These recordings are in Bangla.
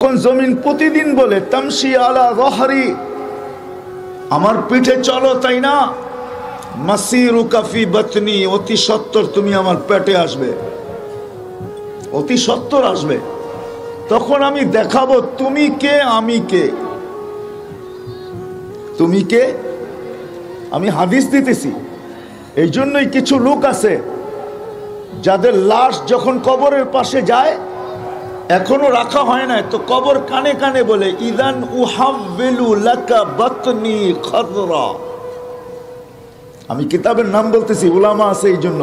তখন জমিন প্রতিদিন বলে তামশি আলা যহরি, আমার পিঠে চলো, তাই না? মাসিরুকা ফি বাতনি, অতি সত্বর তুমি আমার পেটে আসবে, অতি সত্বর আসবে। তখন আমি দেখাবো তুমি কে, আমি কে। তুমি কে? আমি হাদিস দিতেছি। এই জন্যই কিছু লোক আছে যাদের লাশ যখন কবরের পাশে যায়, এখনো রাখা হয় না, তো কবর কানে কানে বলে ইদান উহাব্বিলু লাকা বাতনি খাদরা। আমি কিতাবের নাম বলতেছি, উলামা আছে এই জন্য।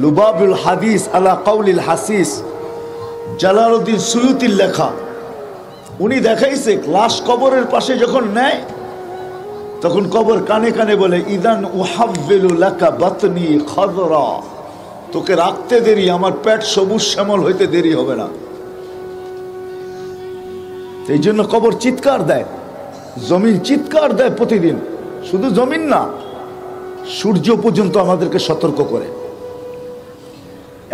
লুবাবুল হাদিস আলা কাউলিল হাসিস, জালালউদ্দিন সুয়ুতির লেখা। উনি দেখাইছে লাশ কবরের পাশে যখন নেয়, তখন কবর কানে কানে বলে ইদান উহাব্বিলু লাকা বাতনি খাদরা, তোকে রাখতে দেরি, আমার পেট সবুজ শ্যামল হইতে দেরি হবে না। এই জন্য কবর চিৎকার দেয়, জমিন চিৎকার দেয় প্রতিদিন। শুধু জমিন না, সূর্য পর্যন্ত আমাদেরকে সতর্ক করে,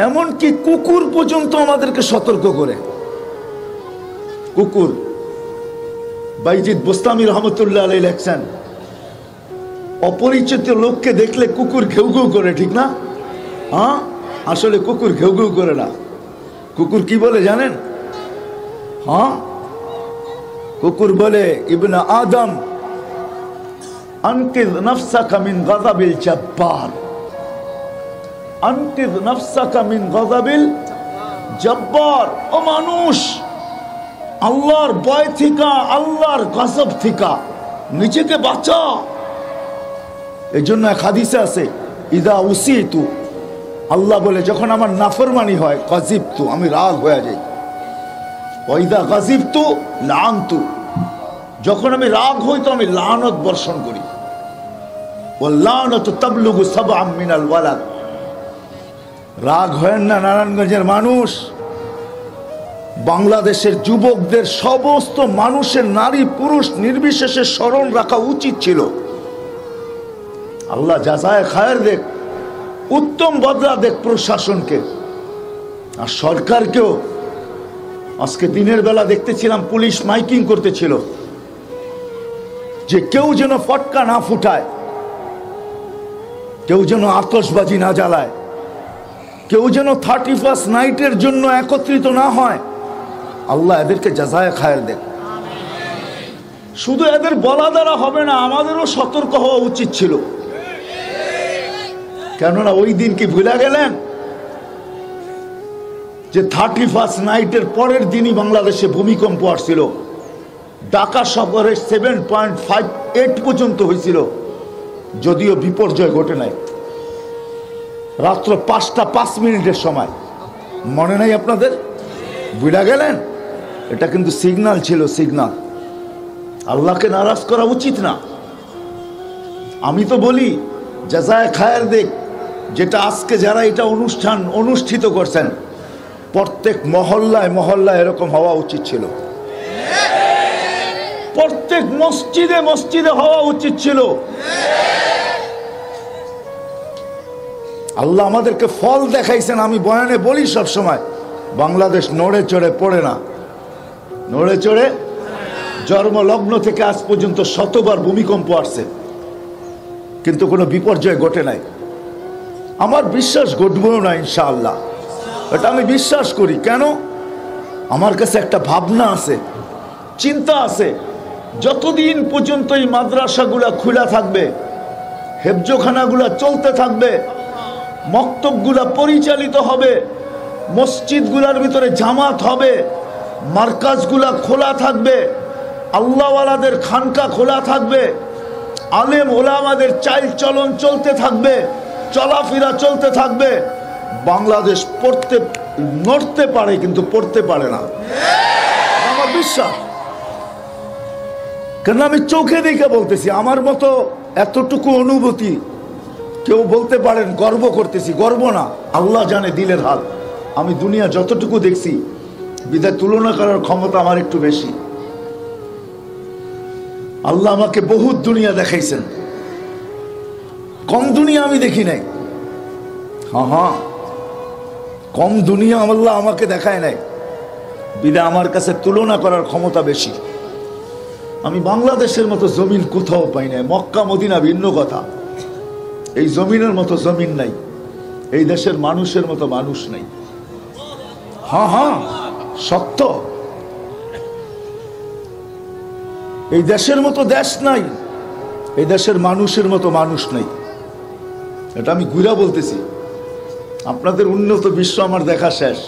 এমনকি কুকুর পর্যন্ত আমাদেরকে সতর্ক করে। কুকুর, বাইজিদ বোস্তামি রহমতুল্লাহ আলাইহি লেখছেন, অপরিচিত লোককে দেখলে কুকুর ঘেউ ঘেউ করে, ঠিক না? হ্যাঁ, আসলে কুকুর ঘেউ ঘেউ করে না। কুকুর কি বলে জানেন? হ্যাঁ, কুকুর বলে ইবনে আদম আনকিজ নাফসাকা মিন গাযাবিল জাব্বার, আনকিজ নাফসাকা মিন গাযাবিল জাব্বার। ও মানুষ, আল্লাহর ভয় থেকে, আল্লাহর গজব থেকে নিজেকে বাঁচা। এই জন্য এক হাদিসে আছে ইদা উসিতু, আল্লাহ বলে যখন আমার নাফরমানি হয়, গাজিবতু, আমি রাগ হয়ে যাই। ওয়াইদা গাজিবতু লাআনতু, যখন আমি রাগ হই তো আমি লানত বর্ষণ করি। ওয়াল্লানাতু তাবলুগু সাবআম মিনাল ওয়ালাদ। রাগ হয় না নারায়ণগঞ্জের মানুষ, বাংলাদেশের যুবকদের, সমস্ত মানুষের, নারী পুরুষ নির্বিশেষে স্মরণ রাখা উচিত ছিল। আল্লাহ জাযায়ে খায়ের দেখ, উত্তম বদলা দেখ প্রশাসনকে আর সরকারকেও। আজকে দিনের বেলা দেখতেছিলাম পুলিশ মাইকিং করতেছিল যে কেউ যেন ফটকা না ফুটায়, কেউ যেন আতশবাজি না জ্বালায়, কেউ যেন 31 নাইটের জন্য একত্রিত না হয়। আল্লাহ এদেরকে জাযায়ে খায়ের দেখ। শুধু এদের বলা দ্বারা হবে না, আমাদেরও সতর্ক হওয়া উচিত ছিল। কেননা ওই দিন কি ভুলে গেলেন যে 31 নাইটের পরের দিনই বাংলাদেশে ভূমিকম্প আসছিল। ঢাকা শহরে 7.58 পর্যন্ত হয়েছিল, যদিও বিপর্যয় ঘটে নাই। রাত্র 5:05 সময়, মনে নাই আপনাদের? ভুলে গেলেন? এটা কিন্তু সিগন্যাল ছিল, সিগন্যাল। আল্লাহকে নারাজ করা উচিত না। আমি তো বলি জাযায়ে খায়ের দেখ, যেটা আজকে যারা এটা অনুষ্ঠান অনুষ্ঠিত করছেন, প্রত্যেক মহল্লায় মহল্লায় এরকম হওয়া উচিত ছিল। প্রত্যেক মসজিদে মসজিদে হওয়া উচিত ছিল। আল্লাহ আমাদেরকে ফল দেখাইছেন। আমি বয়ানে বলি সব সময়, বাংলাদেশ নড়ে চড়ে পড়ে না, নড়ে চড়ে। জন্মলগ্ন থেকে আজ পর্যন্ত শতবার ভূমিকম্প আসছে, কিন্তু কোনো বিপর্যয় ঘটে নাই। আমার বিশ্বাস ঘটবেও না ইনশাআল্লাহ, এটা আমি বিশ্বাস করি। কেন? আমার কাছে একটা ভাবনা আছে, চিন্তা আছে। যতদিন পর্যন্ত এই মাদ্রাসাগুলা খোলা থাকবে, হেফজখানাগুলা চলতে থাকবে, মক্তবগুলা পরিচালিত হবে, মসজিদগুলার ভিতরে জামাত হবে, মার্কাজগুলা খোলা থাকবে, আল্লাহওয়ালাদের খানকা খোলা থাকবে, আলেম ওলামাদের চাল চলন চলতে থাকবে, চলাফেরা চলতে থাকবে, বাংলাদেশ নড়তে পারে কিন্তু পড়তে পারে না। আমার বিশ্বাস। কেন? আমি চোখে দেখে বলতেছি। আমার মতো এতটুকু অনুভূতি, কেউ বলতে পারেন গর্ব করতেছি, গর্ব না, আল্লাহ জানে দিলের হাল। আমি দুনিয়া যতটুকু দেখছি, বিধায় তুলনা করার ক্ষমতা আমার একটু বেশি। আল্লাহ আমাকে বহুত দুনিয়া দেখাইছেন, কম দুনিয়া আমি দেখি নাই। হ্যাঁ, কম দুনিয়া আল্লাহ আমাকে দেখায় নাই। বিধায় আমার কাছে তুলনা করার ক্ষমতা বেশি। আমি বাংলাদেশের মতো জমিন কোথাও পাই নাই। মক্কা মদিনা ভিন্ন কথা, এই জমিনের মতো জমিন নাই, এই দেশের মানুষের মতো মানুষ নাই। হ্যাঁ হ্যাঁ সত্য, এই দেশের মতো দেশ নাই, এই দেশের মানুষের মতো মানুষ নাই। এটা আমি ঘুরা বলতেছি। আপনাদের উন্নত বিশ্ব আমার দেখা শেষ,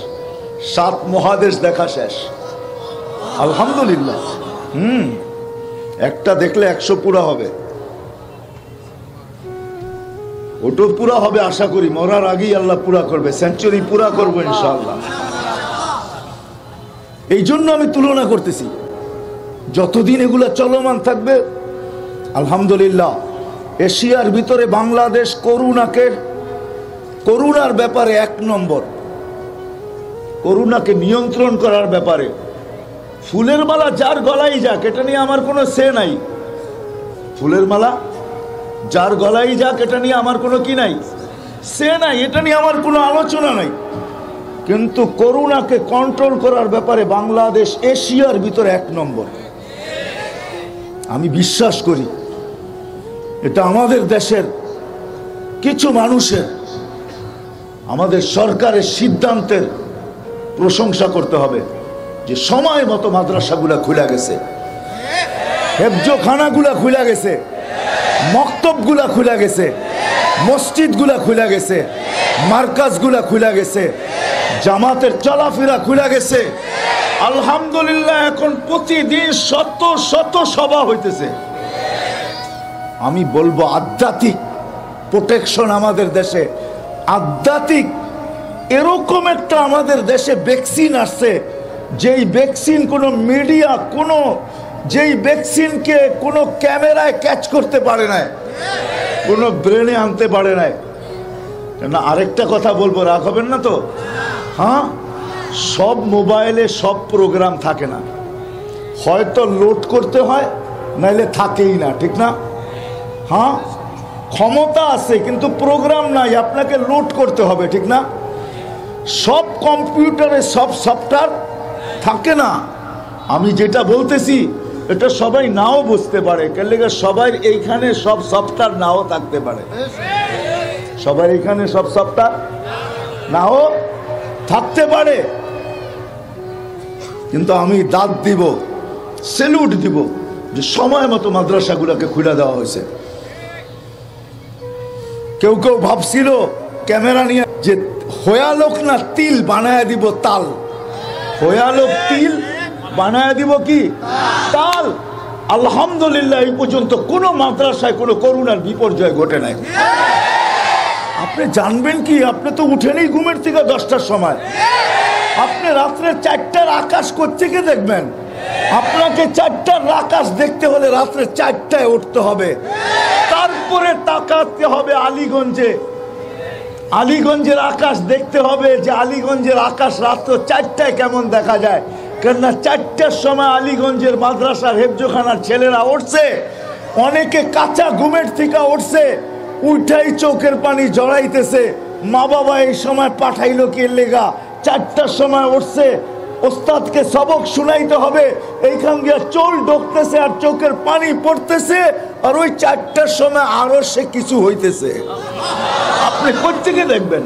7 মহাদেশ দেখা শেষ, আলহামদুলিল্লাহ। একটা দেখলে 100 পুরা হবে, ওটাও পুরা হবে আশা করি। মরার আগেই আল্লাহ পুরা করবে, সেঞ্চুরি পুরা করবো ইনশাআল্লাহ। এই জন্য আমি তুলনা করতেছি, যতদিন এগুলা চলমান থাকবে আলহামদুলিল্লাহ। এশিয়ার ভিতরে বাংলাদেশ করোনার ব্যাপারে 1 নম্বর, করোনাকে নিয়ন্ত্রণ করার ব্যাপারে। ফুলের মালা যার গলায় যাক, এটা নিয়ে আমার কোনো সে নাই। ফুলের মালা যার গলায় যাক, এটা নিয়ে আমার কোনো কি নাই, সে নাই, এটা নিয়ে আমার কোনো আলোচনা নাই। কিন্তু করোনাকে কন্ট্রোল করার ব্যাপারে বাংলাদেশ এশিয়ার ভিতরে 1 নম্বর। আমি বিশ্বাস করি এটা আমাদের দেশের কিছু মানুষের, আমাদের সরকারের সিদ্ধান্তের প্রশংসা করতে হবে যে সময় মতো মাদ্রাসাগুলা খুলে গেছে, হেফজখানাগুলা খুলে গেছে, মক্তবগুলা খুলে গেছে, মসজিদগুলা খুলে গেছে, মার্কাজগুলা খুলে গেছে, জামাতের চলাফেরা খুলে গেছে। আলহামদুলিল্লাহ এখন প্রতিদিন শত শত সভা হইতেছে। আমি বলবো আধ্যাত্মিক প্রোটেকশন আমাদের দেশে, আধ্যাত্মিক এরকম একটা আমাদের দেশে ভ্যাকসিন আসছে, যেই ভ্যাকসিন কোনো মিডিয়া, যেই ভ্যাকসিনকে কোনো ক্যামেরায় ক্যাচ করতে পারে না, কোনো ব্রেনে আনতে পারে না। না, আরেকটা কথা বলবো, রাগ হবেন না তো? হ্যাঁ, সব মোবাইলে সব প্রোগ্রাম থাকে না, হয়তো লোড করতে হয়, নাইলে থাকেই না, ঠিক না? হ্যাঁ, ক্ষমতা আছে কিন্তু প্রোগ্রাম নাই, আপনাকে লোড করতে হবে, ঠিক না? সব কম্পিউটারে সব সফটওয়্যার থাকে না। আমি যেটা বলতেছি এটা সবাই নাও বুঝতে পারে, কেন সবাই এইখানে সব সফটওয়্যার নাও থাকতে পারে, সবাই এইখানে সব সফটওয়্যার নাও থাকতে পারে। কিন্তু আমি দাঁত দিব, স্যালুট দিব যে সময় মতো মাদ্রাসাগুলোকে খুলে দেওয়া হয়েছে। কেউ কেউ ভাবছিল ক্যামেরা নিয়ে যে হয়ালোক না তিল বানায় দিব তাল, হয়ালোক তিল বানায় দিব কি তাল। আলহামদুলিল্লাহ এই পর্যন্ত কোনো মাদ্রাসায় কোনো করোনার বিপর্যয় ঘটে নাই। আপনি জানবেন কি, আপনি তো উঠেনই ঘুমের থেকে 10টার সময়, আপনি রাত্রে 4টার আকাশ কোত্থেকে দেখবেন? আপনাকে 4টার আকাশ দেখতে হলে রাত্রে 4টায় উঠতে হবে, তারপরে তাকাতে হবে আলীগঞ্জের আকাশ দেখতে হবে যে আলীগঞ্জের আকাশ রাত্র 4টায় কেমন দেখা যায়। কেননা 4টার সময় আলীগঞ্জের মাদ্রাসার হেফজখানার ছেলেরা উঠছে, অনেকে কাঁচা ঘুমের থেকে উঠছে, উঠাই চোখের পানি জড়াইতেছে। মা বাবা এই সময় পাঠাইলো কি লেগা? 4টার সময় উঠছে, ওস্তাদকে সবক শুনাইতে হবে, এইখান দিয়ে চোল ঢুকতেছে আর চোখের পানি পড়তেছে, আর ওই 4টার সময় আরো সে কিছু হইতেছে। আপনি কোত্থেকে দেখবেন?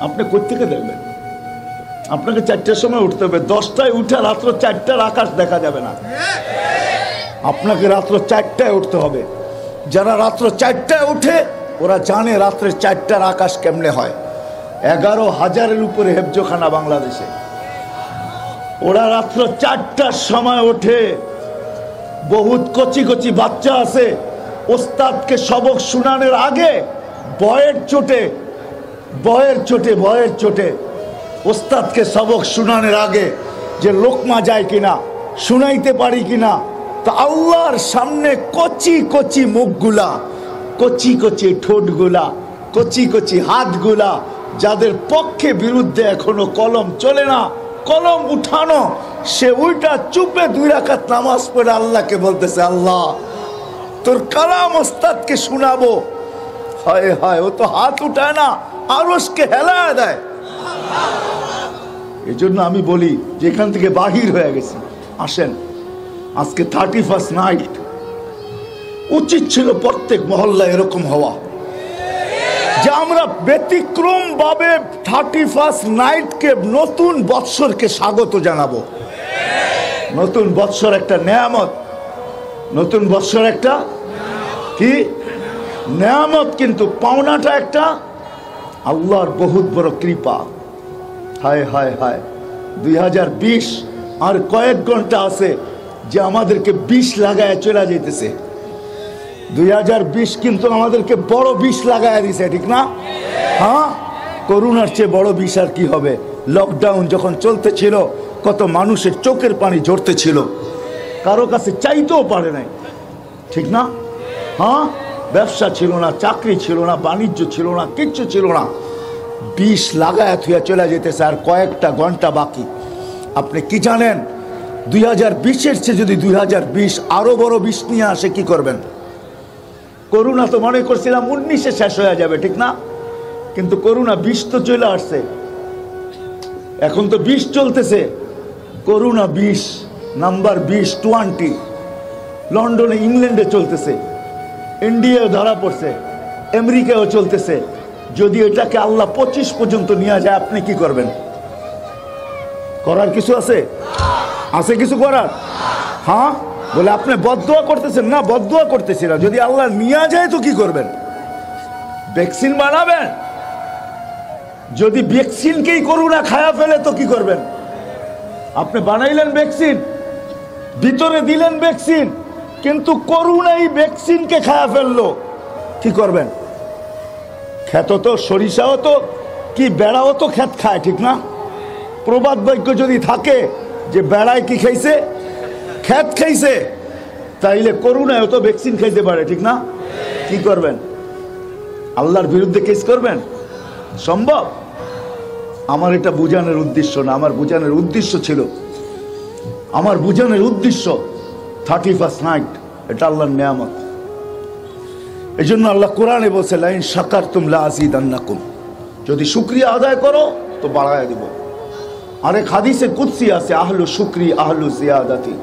আপনি কোত্থেকে দেখবেন? আপনাকে 4টার সময় উঠতে হবে, 10টায় উঠে রাত্র 4টার আকাশ দেখা যাবে না। আপনাকে রাত্র 4টায় উঠতে হবে। যারা রাত্র 4টায় উঠে ওরা জানে রাত্রে 4টার আকাশ কেমনে হয়। 11,000-এর উপরে হেফজখানা বাংলাদেশে, ওরা রাত্র 4টার সময় ওঠে। বহুত কচি কচি বাচ্চা আছে, ওস্তাদকে সবক শুনানোর আগে বয়ের চোটে ওস্তাদকে সবক শুনানোর আগে যে লোকমা যায় কিনা, শুনাইতে পারি কিনা, তা আল্লাহর সামনে কচি কচি মুখগুলা, কচি কচি ঠোঁটগুলা, কচি কচি হাতগুলা, যাদের পক্ষে বিরুদ্ধে এখনো কলম চলে না, কলম উঠানো, সে উল্টা চুপে 2 রাকাত নামাজ পড়ে আল্লাহকে বলতেছে, আল্লাহ তোর কালাম ওস্তাদকে শোনাবো। হায় হায়, ও তো হাত উঠায় না, আরশকে হেলায় দেয়। এই জন্য আমি বলি যেখান থেকে বাহির হয়ে গেছি, আসেন আজকে 31st নাইট। উচিত ছিল প্রত্যেক মহল্লায় এরকম হওয়া যে আমরা ব্যতিক্রম ভাবে 31st নাইটকে, নতুন বৎসরকে স্বাগত জানাবো। নতুন বৎসর একটা নেয়ামত, নতুন বৎসর একটা কি নেয়ামত, কিন্তু পাওনাটা একটা আল্লাহর বহুত বড় কৃপা। হায় হায় হায়, 2020 আর কয়েক ঘন্টা আছে যে আমাদেরকে বিষ লাগায় চলে যেতেছে। 2020 কিন্তু আমাদেরকে বড় বিষ লাগায় দিছে, ঠিক না? হ্যাঁ, করোনার চেয়ে বড় বিষ আর কি হবে? লকডাউন যখন চলতেছিল কত মানুষের চোখের পানি ঝরতেছিল, কারো কাছে চাইতেও পারে নাই, ঠিক না? হ্যাঁ, ব্যবসা ছিল না, চাকরি ছিল না, বাণিজ্য ছিল না, কিচ্ছু ছিল না। বিষ লাগায় থুয়া চলে যেতেছে, আর কয়েকটা ঘন্টা বাকি। আপনি কি জানেন 2020-এর চেয়ে যদি 2020 আরো বড় বিষ নিয়ে আসে কি করবেন? করোনা তো মনে করছিলাম 19-এ শেষ হয়ে যাবে, ঠিক না? কিন্তু করোনা 20 তো চলে আসছে, এখন তো 20 চলতেছে। করোনা 20 নাম্বার 20 লন্ডনে, ইংল্যান্ডে চলতেছে, ইন্ডিয়ায় ধরা পড়ছে, আমেরিকায়ও চলতেছে। যদি এটাকে আল্লাহ 25 পর্যন্ত নিয়ে যায়, আপনি কি করবেন? করার কিছু আছে? আছে কিছু করার? হ্যাঁ, বলে আপনি বদদুয়া করতেছেন না? বদদুয়া করতেছি না, যদি আল্লাহ নিয়ে যায় তো কি করবেন? ভ্যাকসিন বানাবেন। যদি ভ্যাকসিনকেই করোনা খায়া ফেলে তো কি করবেন? আপনি বানাইলেন ভ্যাকসিন, ভিতরে দিলেন ভ্যাকসিন, কিন্তু করোনাই ভ্যাকসিনকে খায়া ফেললো, কি করবেন? ক্ষেত তো, সরিষাও তো কি, বেড়াও তো ক্ষেত খায়, ঠিক না? প্রবাদ বাক্য যদি থাকে যে বেড়ায় কি খাইছে? ক্ষেত খাইছে, তাইলে করোনায় তো ভ্যাকসিন খাইতে পারে, ঠিক না? কি করবেন? আল্লাহর বিরুদ্ধে কেস করবেন? সম্ভব? আমার এটা বুঝানোর উদ্দেশ্য না, আমার বুঝানোর উদ্দেশ্য ছিল, আমার বুঝানোর উদ্দেশ্য 31st নাইট এটা আল্লাহর নিয়ামত। এই জন্য আল্লাহ কোরআনে বলছে লাইন শাকারতুম লাযিদান্নাকুম, যদি শুকরিয়া আদায় করো তো বাড়ায় দিব। আরেক হাদিসে কুদসি আছে আহলু শুকরি আহলু জিয়াদাতি,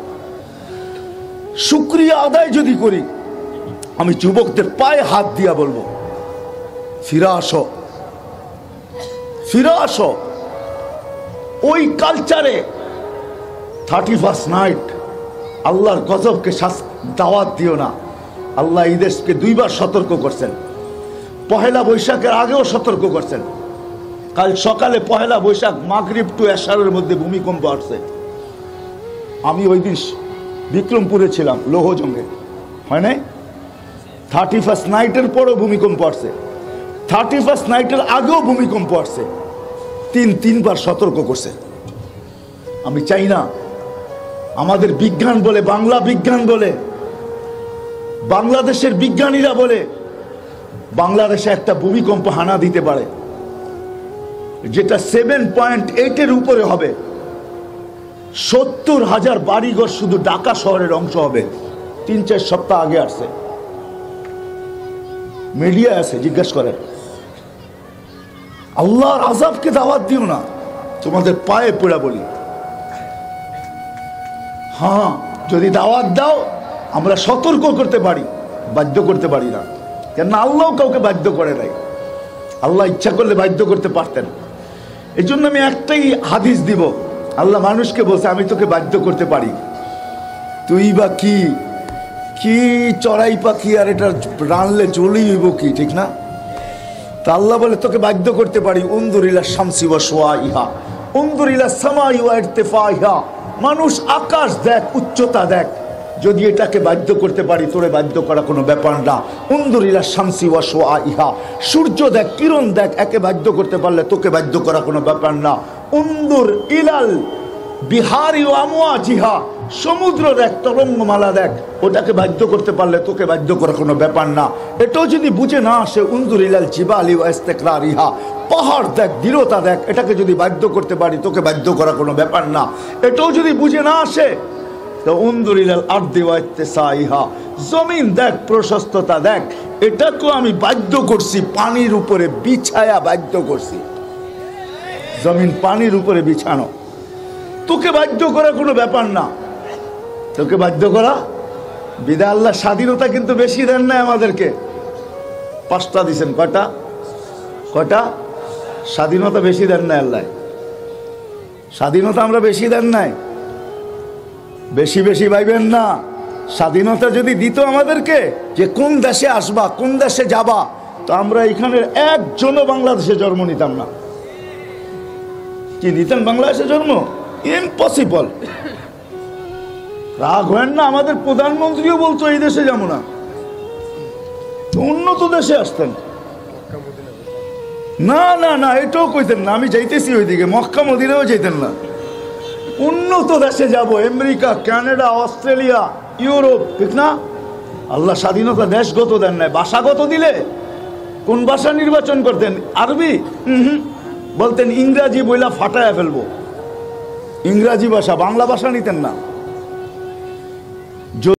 শুকরিয়া আদায় যদি করি, আমি যুবকদের পায়ে হাত দিয়া বলবো ফিরে আসো, ফিরে আসো ওই কালচারে। 31st নাইট আল্লাহর গজবকে দাওয়াত দিও না। আল্লাহ এই দেশকে 2বার সতর্ক করছেন, পহেলা বৈশাখের আগেও সতর্ক করছেন। কাল সকালে পহেলা বৈশাখ মাগরিব টু এশারের মধ্যে ভূমিকম্প আসছে। আমি ওই দিন বিক্রমপুরে ছিলাম, লৌহজঙ্গে, হয় নাই? 31st নাইটের পরও ভূমিকম্প আসছে, 31st নাইটের আগেও ভূমিকম্প আসছে, তিনবার সতর্ক করছে। আমি চাই না আমাদের বিজ্ঞান বলে, বাংলা বিজ্ঞান বলে, বাংলাদেশের বিজ্ঞানীরা বলে বাংলাদেশে একটা ভূমিকম্প হানা দিতে পারে যেটা 7.8-এর উপরে হবে। 70,000 বাড়িঘর শুধু ঢাকা শহরের অংশ হবে। 3-4 সপ্তাহ আগে আসছে, মিডিয়া আছে, জিজ্ঞাসা করেন। আল্লাহর আযাবকে দাওয়াত দিও না, তোমাদের পায়ে পড়া বলি। হ্যাঁ, যদি দাওয়াত দাও আমরা সতর্ক করতে পারি, বাধ্য করতে পারি না, কেন আল্লাহ কাউকে বাধ্য করে নাই। আল্লাহ ইচ্ছা করলে বাধ্য করতে পারতেন। এই জন্য আমি একটাই হাদিস দিব, আল্লাহ মানুষকে বলছে আমি তোকে বাধ্য করতে পারি, তুই বা কি কি চড়াই পাখি, আর এটা রানলে চলেই হইব কি, ঠিক না? তা আল্লাহ বলে তোকে বাধ্য করতে পারি। উনজুর ইলা শামসি ওয়া শুআইহা, উনজুর ইলা সামাই ওয়া ইরতিফাইহা, মানুষ আকাশ দেখ, উচ্চতা দেখ, যদি এটাকে বাধ্য করতে পারি তোরে বাধ্য করা কোনো ব্যাপার না। উনজুর ইলা শামসি ওয়া শুআইহা, সূর্য দেখ, কিরণ দেখ, একে বাধ্য করতে পারলে তোকে বাধ্য করা কোনো ব্যাপার না। উনজুর ইলাল বিহারি ওয়া আমওয়াজিহা, সমুদ্র দেখ, তরঙ্গমালা দেখ, ওটাকে বাধ্য করতে পারলে তোকে বাধ্য করা কোনো ব্যাপার না। এটাও যদি বুঝে না আসে, উনজুর ইলাল জিবালি ওয়া ইস্তিকরারিহা, পাহাড় দেখ, দৃঢ়তা দেখ, এটাকে যদি বাধ্য করতে পারি তোকে বাধ্য করা কোনো ব্যাপার না। এটাও যদি বুঝে না আসে তো উনজুর ইলাল আরদি ওয়া ইত্তিসাইহা, জমিন দেখ, প্রশস্ততা দেখ, এটাকেও আমি বাধ্য করছি, পানির উপরে বিছায়া বাধ্য করছি। জমিন পানির উপরে বিছানো। তোকে বাধ্য করা কোনো ব্যাপার না, তোকে বাধ্য করা বিধায় আল্লাহ স্বাধীনতা কিন্তু বেশি দেন নাই আমাদেরকে। 5টা দিছেন, কয়টা? কয়টা? স্বাধীনতা বেশি দেন নাই আল্লাহ, স্বাধীনতা আমরা বেশি দেন নাই। বেশি বেশি ভাইবেন না। স্বাধীনতা যদি দিত আমাদেরকে যে কোন দেশে আসবা কোন দেশে যাবা, তো আমরা এখানের একজনও বাংলাদেশে জন্ম নিতাম না। কি নিতেন বাংলাদেশে জন্ম? ইম্পসিবল। রাগ হয় না, আমাদের প্রধানমন্ত্রীও বলতো এই দেশে যাবো না, উন্নত দেশে আসতেন। না না না, এটাও কইতেন না আমি যাইতেছি ওইদিকে, মক্কা মদিনাও যাইতেন না। উন্নত দেশে যাব, আমেরিকা, কানাডা, অস্ট্রেলিয়া, ইউরোপ, ঠিক না? আল্লাহ স্বাধীনতা দেশগত দেন নাই, ভাষাগত দিলে কোন ভাষা নির্বাচন করতেন? আরবি? বলতেন ইংরাজি বইলা ফাটায় ফেলবো, ইংরাজি ভাষা, বাংলা ভাষা নিতেন না।